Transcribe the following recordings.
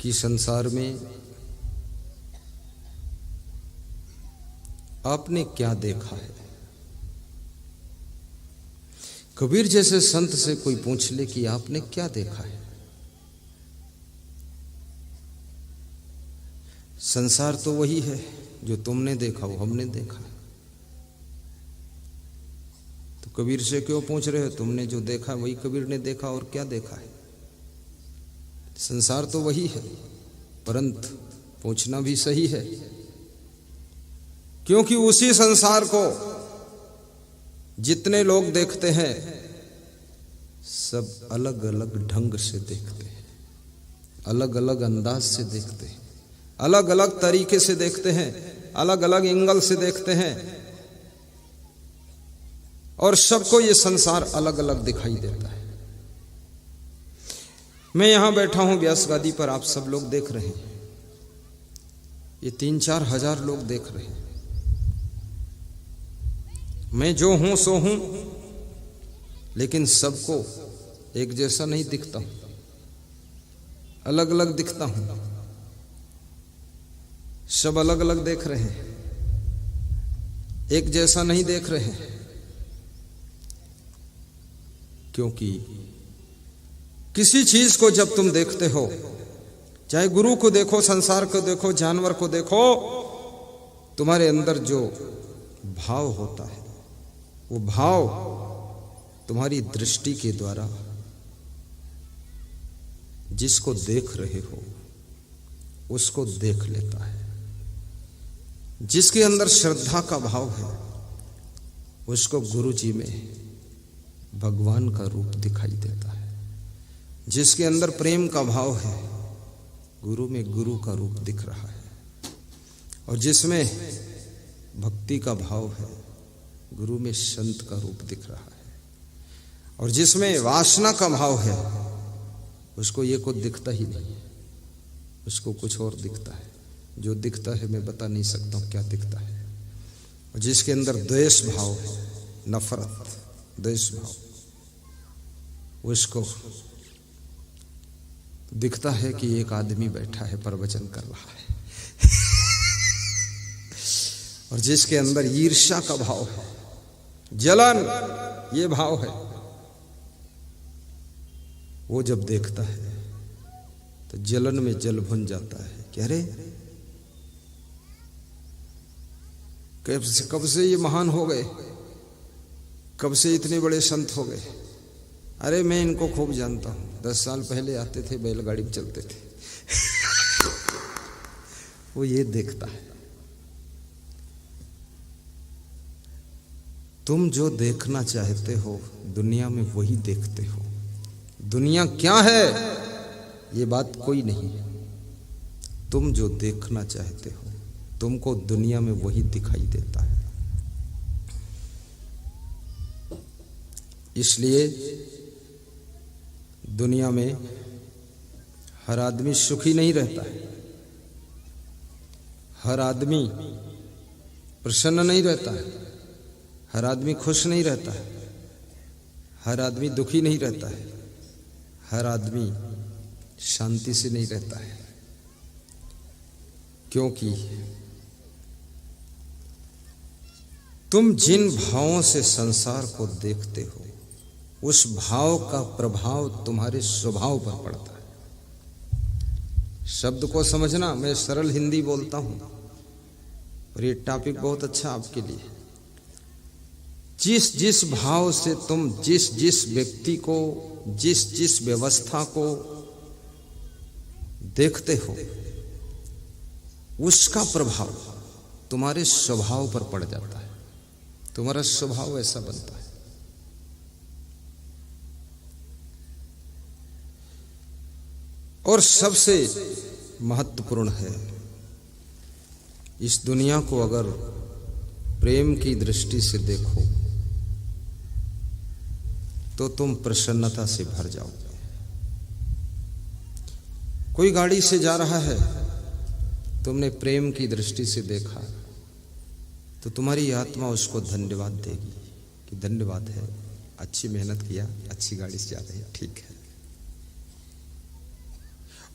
कि संसार में आपने क्या देखा है। कबीर जैसे संत से कोई पूछ ले कि आपने क्या देखा है। संसार तो वही है जो तुमने देखा वो हमने देखा। तो कबीर से क्यों पूछ रहे हो? तुमने जो देखा वही कबीर ने देखा, और क्या देखा है। संसार तो वही है, परंतु पूछना भी सही है, क्योंकि उसी संसार को जितने लोग देखते हैं सब अलग अलग ढंग से देखते हैं, अलग अलग अंदाज से देखते हैं, अलग अलग तरीके से देखते हैं, अलग अलग एंगल से देखते हैं, और सबको ये संसार अलग अलग दिखाई देता है। मैं यहां बैठा हूं व्यास गादी पर, आप सब लोग देख रहे हैं, ये 3-4 हजार लोग देख रहे हैं। मैं जो हूं सो हूं, लेकिन सबको एक जैसा नहीं दिखता हूं, अलग अलग दिखता हूं। सब अलग अलग देख रहे हैं, एक जैसा नहीं देख रहे हैं, क्योंकि किसी चीज को जब तुम देखते हो, चाहे गुरु को देखो, संसार को देखो, जानवर को देखो, तुम्हारे अंदर जो भाव होता है वो भाव तुम्हारी दृष्टि के द्वारा जिसको देख रहे हो उसको देख लेता है। जिसके अंदर श्रद्धा का भाव है उसको गुरु जी में भगवान का रूप दिखाई देता है। जिसके अंदर प्रेम का भाव है गुरु में गुरु का रूप दिख रहा है, और जिसमें भक्ति का भाव है गुरु में संत का रूप दिख रहा है, और जिसमें वासना का भाव है उसको ये कुछ दिखता ही नहीं, उसको कुछ और दिखता है। जो दिखता है मैं बता नहीं सकता हूं क्या दिखता है। और जिसके अंदर द्वेष भाव है, नफरत, द्वेष भाव, उसको दिखता है कि एक आदमी बैठा है प्रवचन कर रहा है। और जिसके अंदर ईर्ष्या का भाव है, जलन, ये भाव है, वो जब देखता है तो जलन में जल भुन जाता है कि अरे कब से ये महान हो गए, कब से इतने बड़े संत हो गए। अरे मैं इनको खूब जानता हूं, 10 साल पहले आते थे, बैलगाड़ी में चलते थे। वो ये देखता है। तुम जो देखना चाहते हो दुनिया में वही देखते हो। दुनिया क्या है ये बात कोई नहीं है। तुम जो देखना चाहते हो तुमको दुनिया में वही दिखाई देता है। इसलिए दुनिया में हर आदमी सुखी नहीं रहता है, हर आदमी प्रसन्न नहीं रहता है, हर आदमी खुश नहीं रहता है, हर आदमी दुखी नहीं रहता है, हर आदमी शांति से नहीं रहता है। क्योंकि तुम जिन भावों से संसार को देखते हो उस भाव का प्रभाव तुम्हारे स्वभाव पर पड़ता है। शब्द को समझना, मैं सरल हिंदी बोलता हूं और ये टॉपिक बहुत अच्छा आपके लिए। जिस जिस भाव से तुम जिस जिस व्यक्ति को, जिस जिस व्यवस्था को देखते हो उसका प्रभाव तुम्हारे स्वभाव पर पड़ जाता है। तुम्हारा स्वभाव ऐसा बनता है। और सबसे महत्वपूर्ण है, इस दुनिया को अगर प्रेम की दृष्टि से देखो तो तुम प्रसन्नता से भर जाओगे। कोई गाड़ी से जा रहा है, तुमने प्रेम की दृष्टि से देखा तो तुम्हारी आत्मा उसको धन्यवाद देगी कि धन्यवाद है, अच्छी मेहनत किया, अच्छी गाड़ी से जा रही है, ठीक है।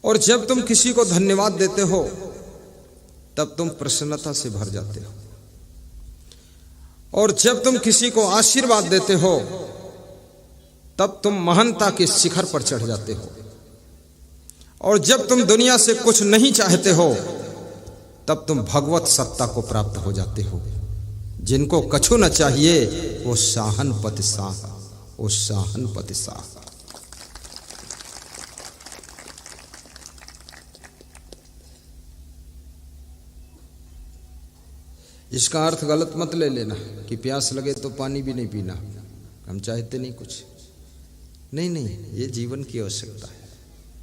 और जब तुम किसी को धन्यवाद देते हो तब तुम प्रसन्नता से भर जाते हो, और जब तुम किसी को आशीर्वाद देते हो तब तुम महानता के शिखर पर चढ़ जाते हो, और जब तुम दुनिया से कुछ नहीं चाहते हो तब तुम भगवत सत्ता को प्राप्त हो जाते हो। जिनको कछु न चाहिए वो साहन पति साह, वो साहन पति साह। इसका अर्थ गलत मत ले लेना कि प्यास लगे तो पानी भी नहीं पीना, हम चाहते नहीं कुछ, नहीं नहीं, ये जीवन की आवश्यकता है।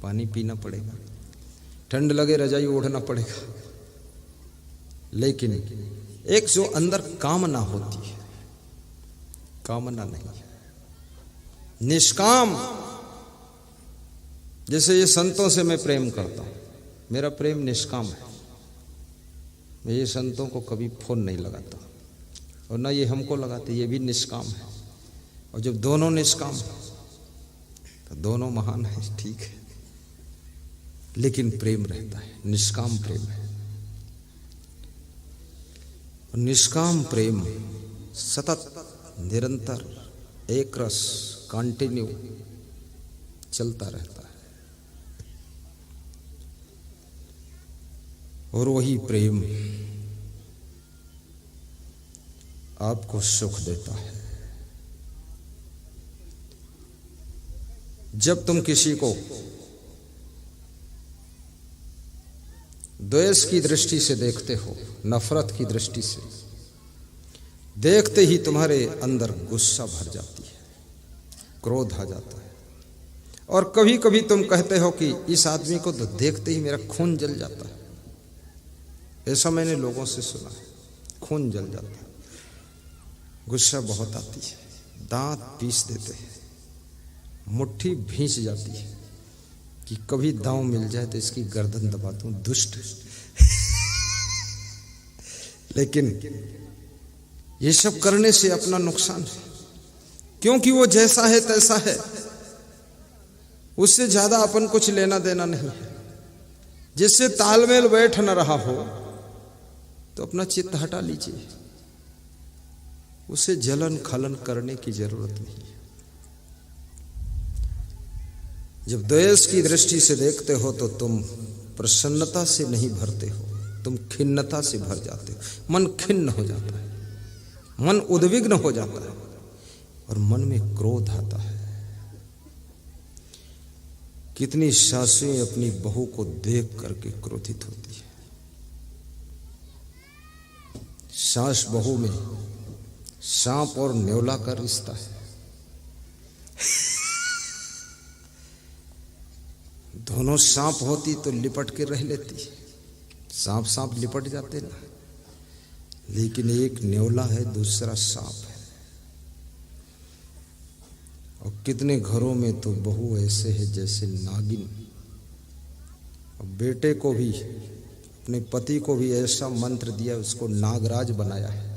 पानी पीना पड़ेगा, ठंड लगे रजाई ओढ़ना पड़ेगा, लेकिन एक जो अंदर कामना होती है, कामना नहीं, निष्काम। जैसे ये संतों से मैं प्रेम करता हूं, मेरा प्रेम निष्काम है। मैं ये संतों को कभी फोन नहीं लगाता और ना ये हमको लगाते, ये भी निष्काम है। और जब दोनों निष्काम तो दोनों महान है, ठीक है, लेकिन प्रेम रहता है, निष्काम प्रेम है। निष्काम प्रेम सतत निरंतर एक रस कंटिन्यू चलता रहता है, और वही प्रेम आपको सुख देता है। जब तुम किसी को द्वेष की दृष्टि से देखते हो, नफरत की दृष्टि से देखते ही तुम्हारे अंदर गुस्सा भर जाती है, क्रोध आ जाता है, और कभी कभी तुम कहते हो कि इस आदमी को तो देखते ही मेरा खून जल जाता है। ऐसा मैंने लोगों से सुना है, खून जल जाता है, गुस्सा बहुत आती है, दांत पीस देते हैं, मुट्ठी भींच जाती है कि कभी दांव मिल जाए तो इसकी गर्दन दबा दूं, दुष्ट। लेकिन ये सब करने से अपना नुकसान है, क्योंकि वो जैसा है तैसा है, उससे ज्यादा अपन कुछ लेना देना नहीं है। जिससे तालमेल बैठ न रहा हो तो अपना चित्त हटा लीजिए, उसे जलन खलन करने की जरूरत नहीं है। जब द्वेष की दृष्टि से देखते हो तो तुम प्रसन्नता से नहीं भरते हो, तुम खिन्नता से भर जाते हो। मन खिन्न हो जाता है, मन उद्विग्न हो जाता है, और मन में क्रोध आता है। कितनी सासें अपनी बहू को देख करके क्रोधित होती है। सास बहू में सांप और न्योला का रिश्ता है। दोनों सांप होती तो लिपट के रह लेती, सांप सांप लिपट जाते ना, लेकिन एक न्योला है, दूसरा सांप है। और कितने घरों में तो बहू ऐसे है जैसे नागिन। और बेटे को भी, अपने पति को भी ऐसा मंत्र दिया, उसको नागराज बनाया है।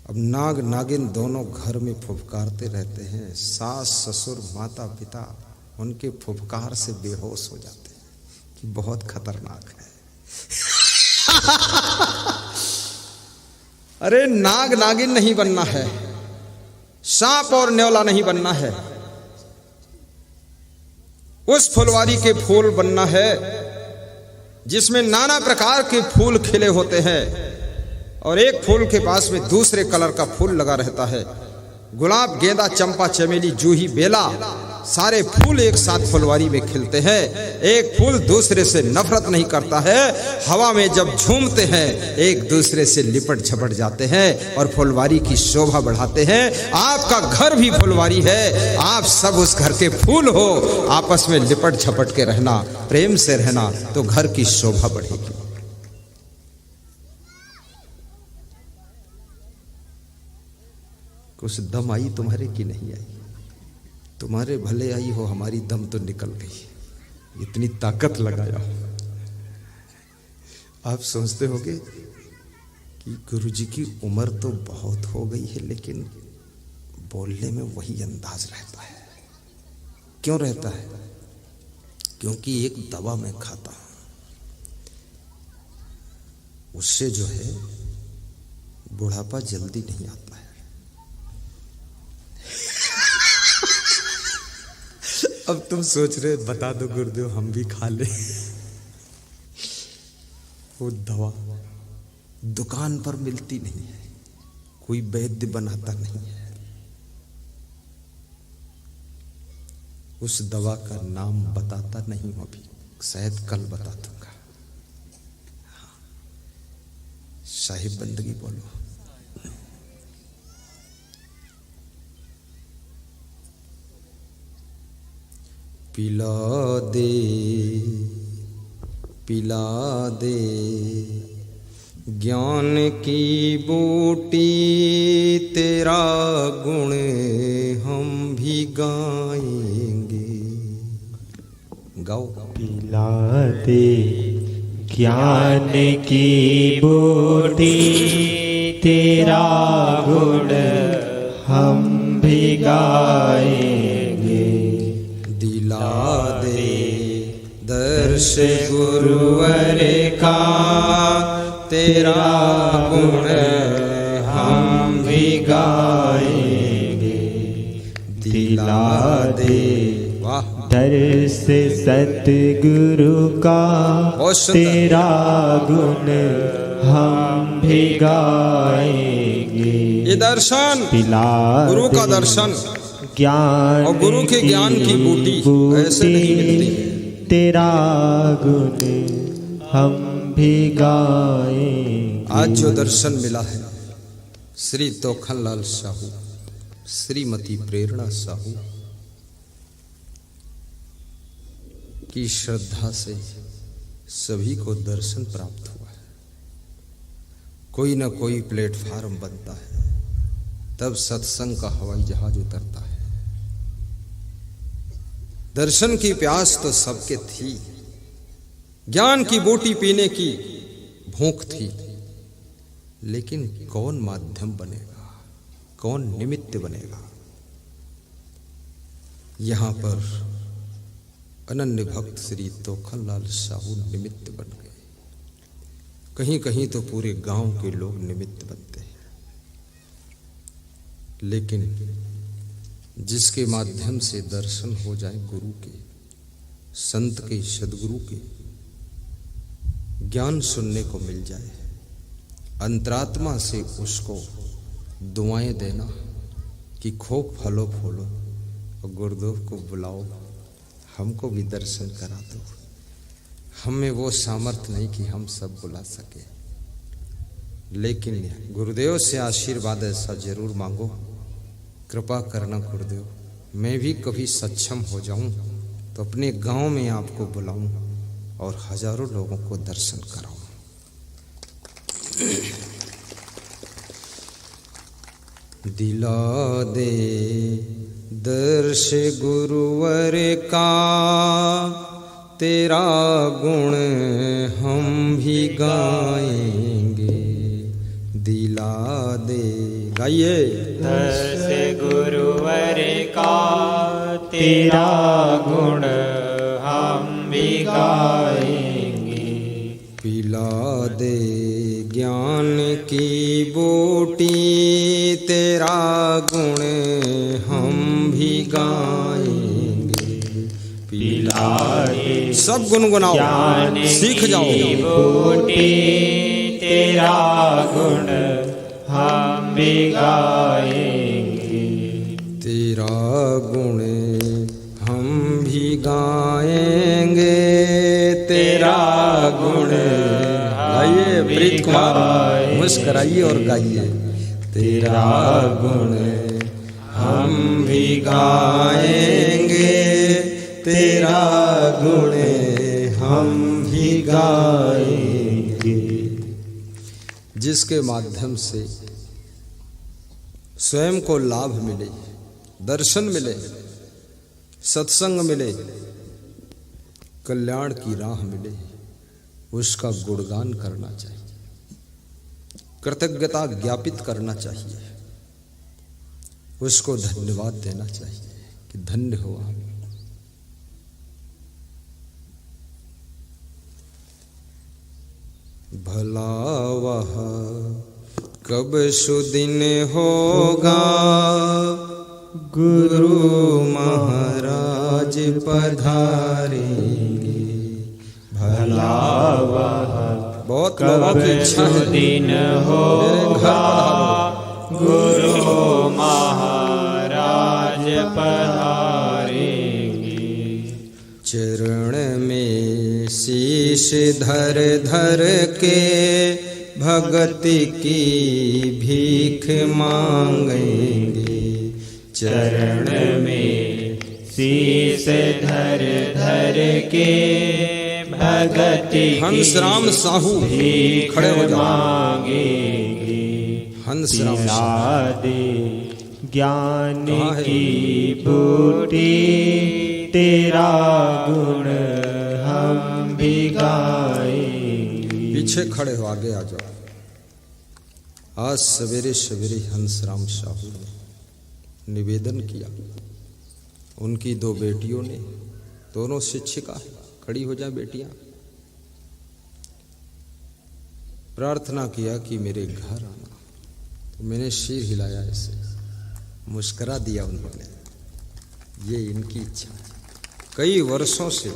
अब नाग नागिन दोनों घर में फुफकारते रहते हैं। सास ससुर माता पिता उनके फुफकार से बेहोश हो जाते हैं कि बहुत खतरनाक है। अरे नाग नागिन नहीं बनना है, सांप और न्योला नहीं बनना है, उस फुलवारी के फूल बनना है जिसमें नाना प्रकार के फूल खिले होते हैं, और एक फूल के पास में दूसरे कलर का फूल लगा रहता है। गुलाब, गेंदा, चंपा, चमेली, जूही, बेला, सारे फूल एक साथ फुलवारी में खिलते हैं। एक फूल दूसरे से नफरत नहीं करता है। हवा में जब झूमते हैं एक दूसरे से लिपट झपट जाते हैं और फुलवारी की शोभा बढ़ाते हैं। आपका घर भी फुलवारी है, आप सब उस घर के फूल हो। आपस में लिपट झपट के रहना, प्रेम से रहना, तो घर की शोभा बढ़ेगी। कुछ दम आई तुम्हारे की नहीं आई? तुम्हारे भले आई हो, हमारी दम तो निकल गई। इतनी ताकत लगाया हो। आप सोचते होंगे कि गुरुजी की उम्र तो बहुत हो गई है, लेकिन बोलने में वही अंदाज रहता है। क्यों रहता है? क्योंकि एक दवा मैं खाता हूं, उससे जो है बुढ़ापा जल्दी नहीं आता है। अब तुम सोच रहे बता दो गुरुदेव हम भी खा ले। वो दवा दुकान पर मिलती नहीं है, कोई वैद्य बनाता नहीं है। उस दवा का नाम बताता नहीं हूं अभी, शायद कल बता दूंगा। साहिब बंदगी बोलो। पिला दे पिला दे ज्ञान की बूटी, तेरा गुण हम भी गाएंगे। गाओ। पिला दे ज्ञान की बूटी, तेरा गुण हम भी गाएंगे। दिला दे दर्श गुरुवर का, तेरा गुण हम भी गाएंगे। दिला दे वाह दर्श सतगुरु का, तेरा गुण हम भी गाएंगे। ये दर्शन, पिला गुरु का दर्शन ज्ञान और गुरु के ज्ञान की बूटी ऐसे नहीं मिलती है। तेरा गुण हम भी गाएंगे। आज जो दर्शन मिला है श्री तोखनलाल साहू, श्रीमती प्रेरणा साहू की श्रद्धा से सभी को दर्शन प्राप्त हुआ है। कोई ना कोई प्लेटफार्म बनता है, तब सत्संग का हवाई जहाज उतरता है। दर्शन की प्यास तो सबके थी, ज्ञान की बूटी पीने की भूख थी, लेकिन कौन माध्यम बनेगा, कौन निमित्त बनेगा? यहां पर अनन्य भक्त श्री तोखनलाल साहू निमित्त बन गए। कहीं कहीं तो पूरे गांव के लोग निमित्त बनते हैं, लेकिन जिसके माध्यम से दर्शन हो जाए गुरु के, संत के, सदगुरु के, ज्ञान सुनने को मिल जाए, अंतरात्मा से उसको दुआएं देना कि खूब फलो फूलो और गुरुदेव को बुलाओ, हमको भी दर्शन करा दो। हमें वो सामर्थ्य नहीं कि हम सब बुला सके, लेकिन गुरुदेव से आशीर्वाद ऐसा जरूर मांगो, कृपा करना गुरुदेव, मैं भी कभी सक्षम हो जाऊं तो अपने गांव में आपको बुलाऊं और हजारों लोगों को दर्शन कराऊं। दिला दे दर्श गुरुवर का, तेरा गुण हम भी गाएंगे। दिला दे, गाइए। दर्श गुरुवर का, तेरा गुण हम भी गाएंगे। पिला दे ज्ञान की बूटी, तेरा गुण हम भी गाएंगे। पिला दे सब गुनगुनाओ, सीख जाओ। बूटी, तेरा गुण हम भी गाएंगे। तेरा गुण हम भी गाएंगे। तेरा गुण गाइए, प्रीत कुमार मुस्कराइए और गाइए। तेरा गुण हम भी गाएंगे। तेरा गुण हम भी गाएंगे। जिसके माध्यम से स्वयं को लाभ मिले, दर्शन मिले, सत्संग मिले, कल्याण की राह मिले, उसका गुणगान करना चाहिए, कृतज्ञता ज्ञापित करना चाहिए, उसको धन्यवाद देना चाहिए कि धन्य हो आप, भला वह कब सुदिन होगा, गुरु महाराज पधारेंगे। भला वह बहुत लोगों की इच्छा है दिन होगा, गुरु महाराज पधारेंगे। चरण में शीश धर धर के भगति की भीख मांगेंगे। चरण में शीश धर धर के भगति हंसराम साहू खड़े हो जाओ। मांगेंगे। हंसराम दे ज्ञान की बूटी, तेरा गुण हम भी गाएंगे। पीछे खड़े हो, आगे आ जाओ। आज सवेरे सवेरे हंसराम साहू ने निवेदन किया। उनकी दो बेटियों ने, दोनों शिक्षिका है, खड़ी हो जाए बेटियां। प्रार्थना किया कि मेरे घर आना। तो मैंने सिर हिलाया, ऐसे मुस्करा दिया उन्होंने। ये इनकी इच्छा है। कई वर्षों से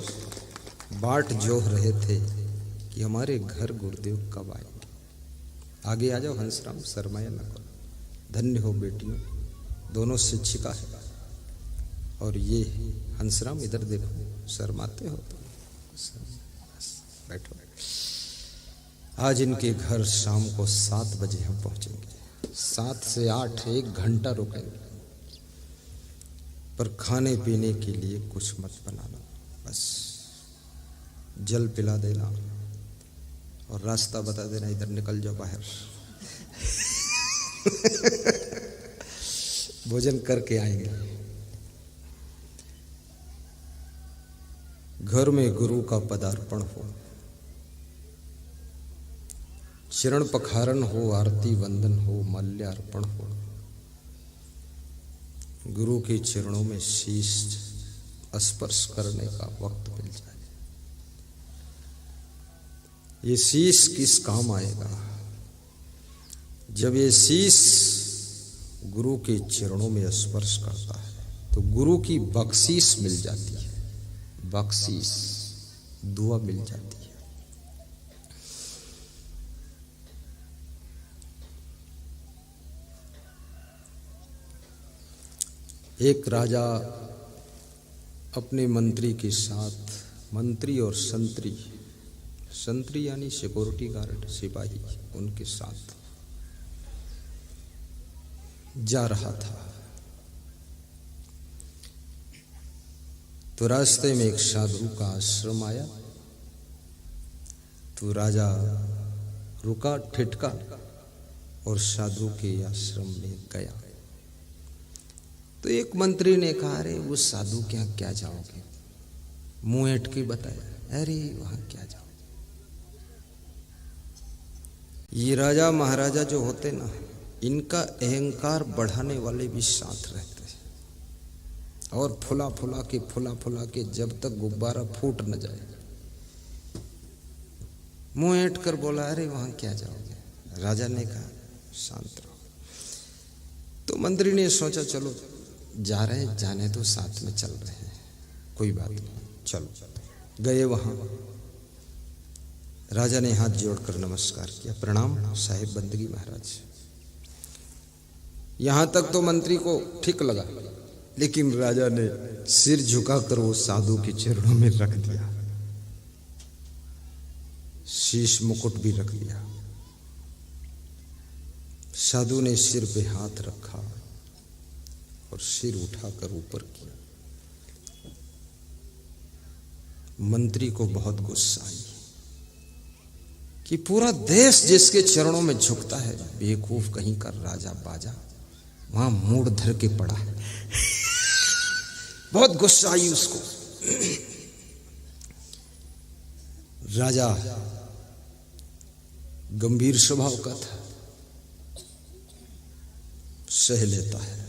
बाट जोह रहे थे कि हमारे घर गुरुदेव कब आएंगे। आगे आ जाओ हंसराम, शर्माया न करो। धन्य हो बेटियों, दोनों शिक्षिका है। और ये हंसराम इधर देखो, शर्माते हो तो बैठो। आज इनके घर शाम को 7 बजे हम पहुंचेंगे। 7 से 8 1 घंटा रुकेंगे। पर खाने पीने के लिए कुछ मत बनाना, बस जल पिला देना और रास्ता बता देना, इधर निकल जाओ बाहर। भोजन करके आएंगे। घर में गुरु का पदार्पण हो, चरण पखारन हो, आरती वंदन हो, माल्यार्पण हो। गुरु के चरणों में शीश स्पर्श करने का वक्त मिल जाए। ये शीश किस काम आएगा? जब ये शीश गुरु के चरणों में स्पर्श करता है तो गुरु की बख्शीश मिल जाती है। बख्शीश, दुआ मिल जाती है। एक राजा अपने मंत्री के साथ, मंत्री और संतरी, संतरी यानी सिक्योरिटी गार्ड, सिपाही, उनके साथ जा रहा था। तो रास्ते में एक साधु का आश्रम आया। तो राजा रुका, ठिठका और साधु के आश्रम में गया। तो एक मंत्री ने कहा, अरे उस साधु के यहाँ क्या जाओगे? मुंह ऐंठ के बताया, अरे वहां क्या जाओगे? ये राजा महाराजा जो होते ना, इनका अहंकार बढ़ाने वाले भी साथ रहते हैं। और फुला फुला के जब तक गुब्बारा फूट न जाए, मुंह ऐंठ कर बोला, अरे वहां क्या जाओगे? राजा ने कहा, शांत रहो। तो मंत्री ने सोचा, चलो जा रहे हैं, जाने दो, साथ में चल रहे हैं, कोई बात नहीं, चलो। गए वहां। राजा ने हाथ जोड़कर नमस्कार किया, प्रणाम साहिब बंदगी महाराज। यहां तक तो मंत्री को ठीक लगा, लेकिन राजा ने सिर झुकाकर वो साधु के चरणों में रख दिया, शीश मुकुट भी रख दिया। साधु ने सिर पे हाथ रखा और सिर उठाकर ऊपर किया। मंत्री को बहुत गुस्सा आई कि पूरा देश जिसके चरणों में झुकता है, बेवकूफ कहीं का राजा बाजा वहां मूड धर के पड़ा है। बहुत गुस्सा आई उसको। राजा गंभीर स्वभाव का था, सह लेता है,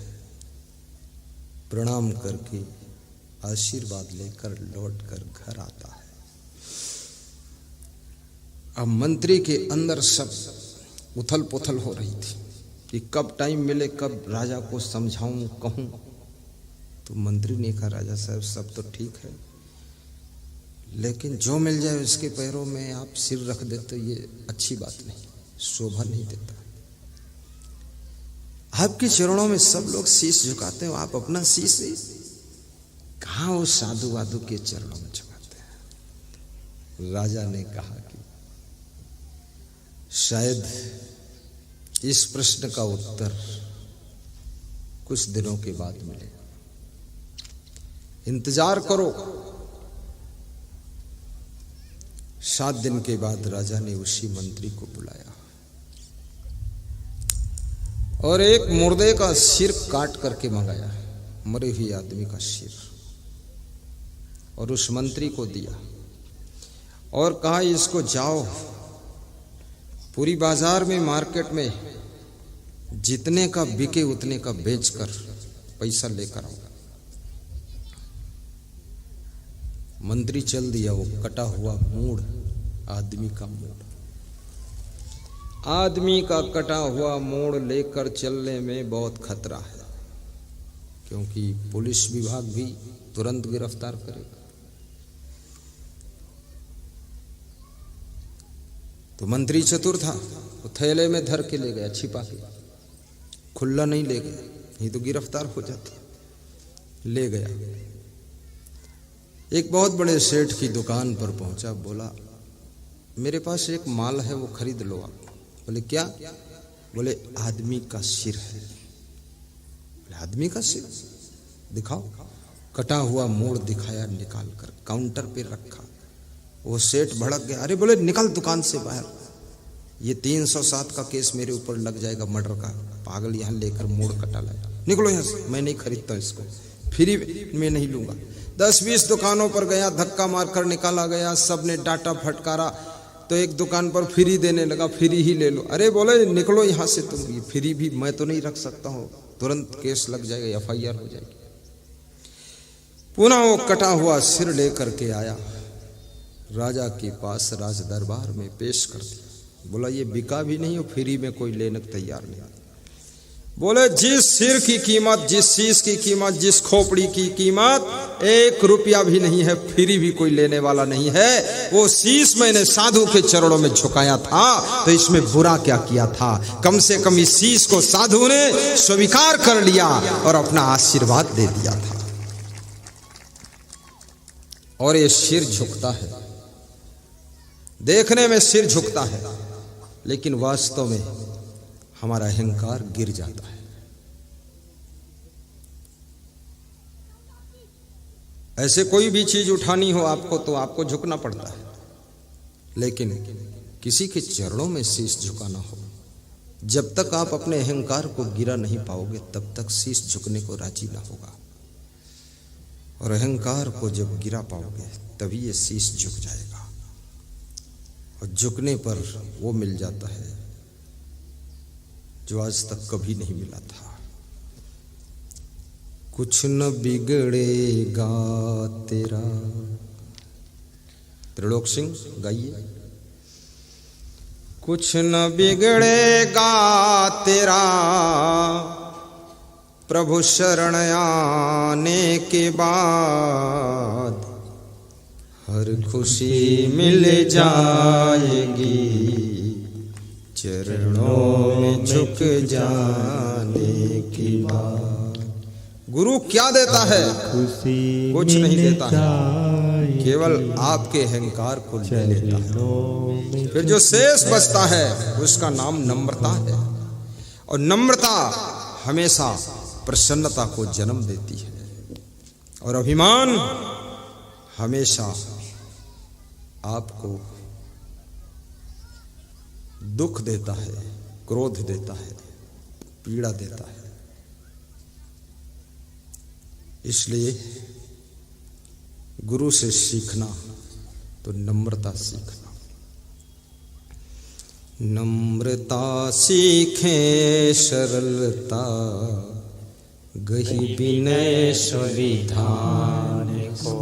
प्रणाम करके आशीर्वाद लेकर लौटकर घर आता है। अब मंत्री के अंदर सब उथल पुथल हो रही थी कि कब टाइम मिले, कब राजा को समझाऊं, कहूं। तो मंत्री ने कहा, राजा साहब सब तो ठीक है, लेकिन जो मिल जाए उसके पैरों में आप सिर रख देते ये अच्छी बात नहीं, शोभा नहीं देता। आपके चरणों में सब लोग शीश झुकाते हो, आप अपना शीश कहाँ वो साधु वाधु के चरणों में झुकाते हैं। राजा ने कहा कि शायद इस प्रश्न का उत्तर कुछ दिनों के बाद मिले, इंतजार करो। 7 दिन के बाद राजा ने उसी मंत्री को बुलाया और एक मुर्दे का सिर काट करके मंगाया, मरे हुए आदमी का सिर, और उस मंत्री को दिया और कहा इसको जाओ पूरी बाजार में, मार्केट में जितने का बिके उतने का बेचकर पैसा लेकर आओ। मंत्री चल दिया। वो कटा हुआ मूड़, आदमी का मूड़, आदमी का कटा हुआ मूड़ लेकर चलने में बहुत खतरा है, क्योंकि पुलिस विभाग भी तुरंत गिरफ्तार करेगा। तो मंत्री चतुर था, वो थैले में धर के ले गया, छिपा के, खुला नहीं ले गया, नहीं तो गिरफ्तार हो जाती। ले गया, एक बहुत बड़े सेठ की दुकान पर पहुंचा, बोला मेरे पास एक माल है, वो खरीद लो आप। बोले क्या? बोले आदमी का सिर है। बोले आदमी का सिर दिखाओ। कटा हुआ मोड़ दिखाया, निकाल कर काउंटर पे रखा। वो सेठ भड़क गया, अरे बोले निकल दुकान से बाहर, ये 307 का केस मेरे ऊपर लग जाएगा, मर्डर का। पागल, यहाँ लेकर मोड़ कटा लाया, निकलो यहाँ से, मैं नहीं खरीदता इसको, फ्री में नहीं लूंगा। 10-20 दुकानों पर गया, धक्का मारकर निकाला गया, सबने डांटा फटकारा। तो एक दुकान पर फ्री देने लगा, फ्री ही ले लो। अरे बोले निकलो यहाँ से तुम, ये फ्री भी मैं तो नहीं रख सकता हूँ, तुरंत केस लग जाएगा, FIR हो जाएगी। पुनः वो कटा हुआ सिर लेकर के आया, राजा के पास राज दरबार में पेश कर दिया। बोला ये बिका भी नहीं हो, फ्री में कोई लेने को तैयार नहीं। बोले जिस सिर की कीमत, जिस शीश की कीमत, जिस खोपड़ी की कीमत 1 रुपया भी नहीं है, फ्री भी कोई लेने वाला नहीं है। वो शीश मैंने साधु के चरणों में झुकाया था, तो इसमें बुरा क्या किया था? कम से कम इस शीश को साधु ने स्वीकार कर लिया और अपना आशीर्वाद दे दिया था। और ये सिर झुकता है, देखने में सिर झुकता है, लेकिन वास्तव में हमारा अहंकार गिर जाता है। ऐसे कोई भी चीज उठानी हो आपको, तो आपको झुकना पड़ता है, लेकिन किसी के चरणों में शीश झुकाना हो, जब तक आप अपने अहंकार को गिरा नहीं पाओगे, तब तक शीश झुकने को राजी ना होगा। और अहंकार को जब गिरा पाओगे, तभी ये शीश झुक जाएगा। और झुकने पर वो मिल जाता है जो आज तक कभी नहीं मिला था। कुछ न बिगड़ेगा तेरा, त्रिलोक सिंह गाइए। कुछ न बिगड़ेगा तेरा, प्रभु शरण आने के बाद हर खुशी मिल जाएगी, चरणों में झुक जाने की बात। गुरु क्या देता है? कुछ नहीं देता है, केवल आपके अहंकार को ले लेता है। फिर जो शेष बचता है उसका नाम नम्रता है, और नम्रता हमेशा प्रसन्नता को जन्म देती है, और अभिमान हमेशा आपको दुख देता है, क्रोध देता है, पीड़ा देता है। इसलिए गुरु से सीखना तो नम्रता सीखना। नम्रता सीखें सरलता, गही विनय संविधान को।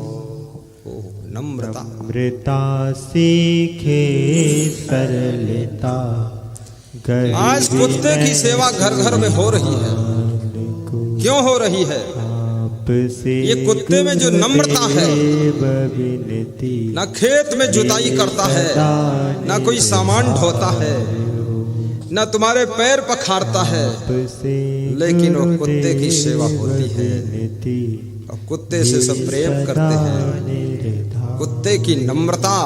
नम्रता। नम्रता सीखे सरलता। आज कुत्ते की सेवा घर घर में हो रही है। क्यों हो रही है? ये कुत्ते में जो नम्रता है, ना खेत में जुताई करता है, ना कोई सामान ढोता है, ना तुम्हारे पैर पखारता है, लेकिन वो कुत्ते की सेवा होती है और कुत्ते से सब प्रेम करते हैं। कुत्ते की नम्रता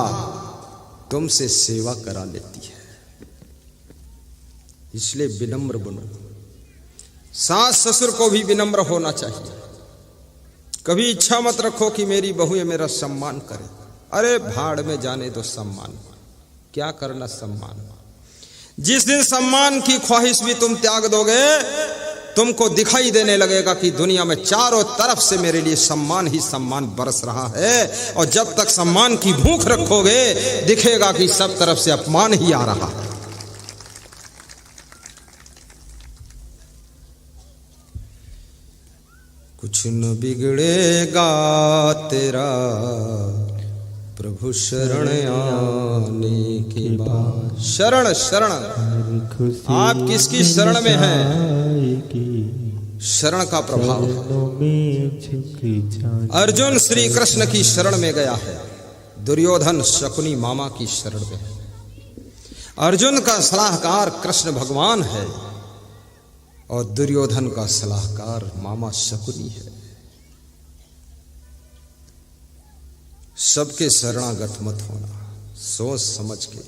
तुमसे सेवा करा लेती है। इसलिए विनम्र बनो। सास ससुर को भी विनम्र होना चाहिए। कभी इच्छा मत रखो कि मेरी बहू मेरा सम्मान करे। अरे भाड़ में जाने दो सम्मान, क्या करना सम्मान। जिस दिन सम्मान की ख्वाहिश भी तुम त्याग दोगे, तुमको दिखाई देने लगेगा कि दुनिया में चारों तरफ से मेरे लिए सम्मान ही सम्मान बरस रहा है। और जब तक सम्मान की भूख रखोगे, दिखेगा कि सब तरफ से अपमान ही आ रहा है। कुछ न बिगड़ेगा तेरा प्रभु शरण आने के बाद। शरण शरण, आप किसकी शरण में हैं? शरण का प्रभाव। अर्जुन श्री कृष्ण की शरण में गया है, दुर्योधन शकुनी मामा की शरण में है। अर्जुन का सलाहकार कृष्ण भगवान है और दुर्योधन का सलाहकार मामा शकुनी है। सबके शरणागत मत होना, सोच समझ के।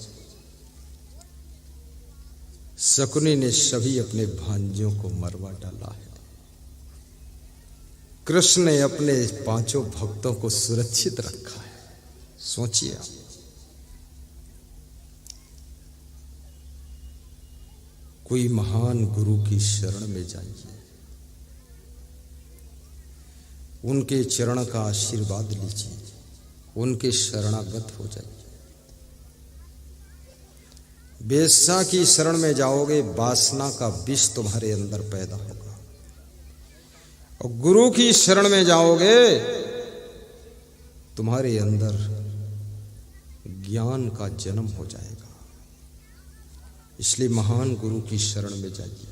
शकुनी ने सभी अपने भांजों को मरवा डाला है। कृष्ण ने अपने 5 भक्तों को सुरक्षित रखा है। सोचिए आप। कोई महान गुरु की शरण में जाइए, उनके चरण का आशीर्वाद लीजिए, उनके शरणागत हो जाइए। वेश्या की शरण में जाओगे, वासना का विष तुम्हारे अंदर पैदा होगा। और गुरु की शरण में जाओगे, तुम्हारे अंदर ज्ञान का जन्म हो जाएगा। इसलिए महान गुरु की शरण में जाइए।